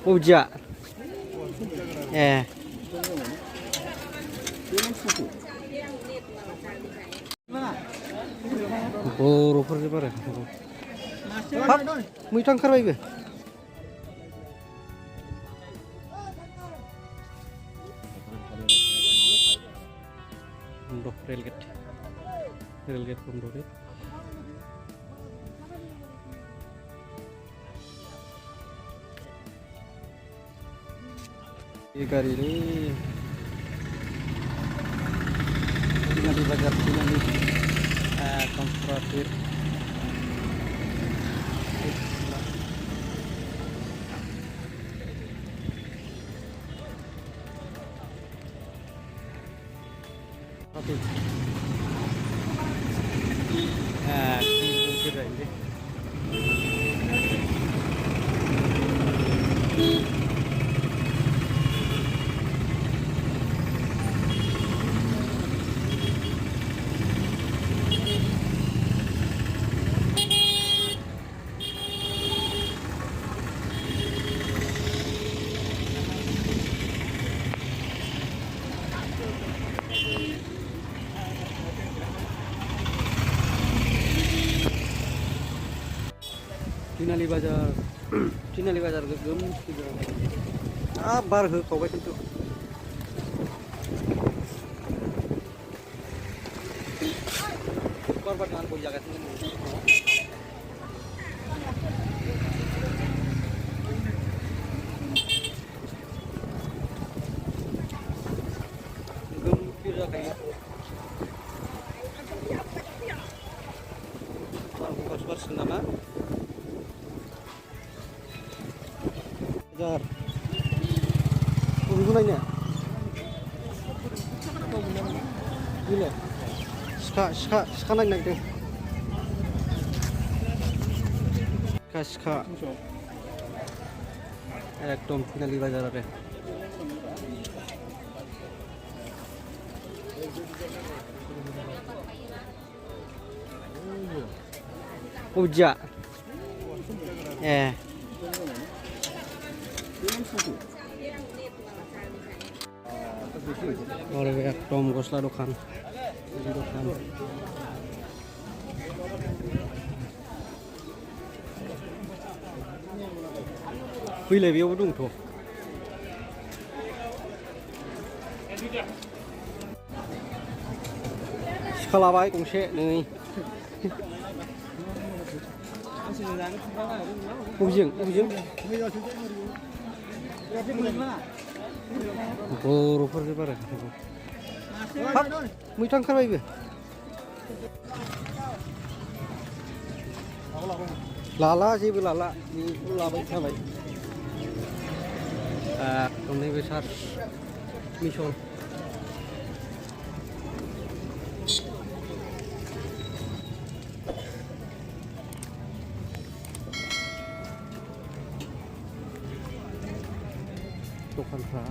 Puja. बर'फोरनि बारा हाब मैथा ओंखारबायबो रेलगेट बन्द दे ये गाड़ी रे tinggal di Bajar Cimandi konservatif ini Tinali Bazar gegem bar hoखावबाय खिन्थु korban dengan bojagatnya gempir kayak pas nama Jar gunanya gila ska naik deh ska একদম ফিনালি বাজারে Puja oleh একদম গসলা দোকান फैलाय बेयावबो दंथ' सिखा लाबाय गंसे नै बबेजों बर'फोरनि बारा हाब मैथा ओंखारबायबो लाला जेबो लाला बेखौ लाबाय थाबाय नैबे चार्च मिसन दखानफ्रा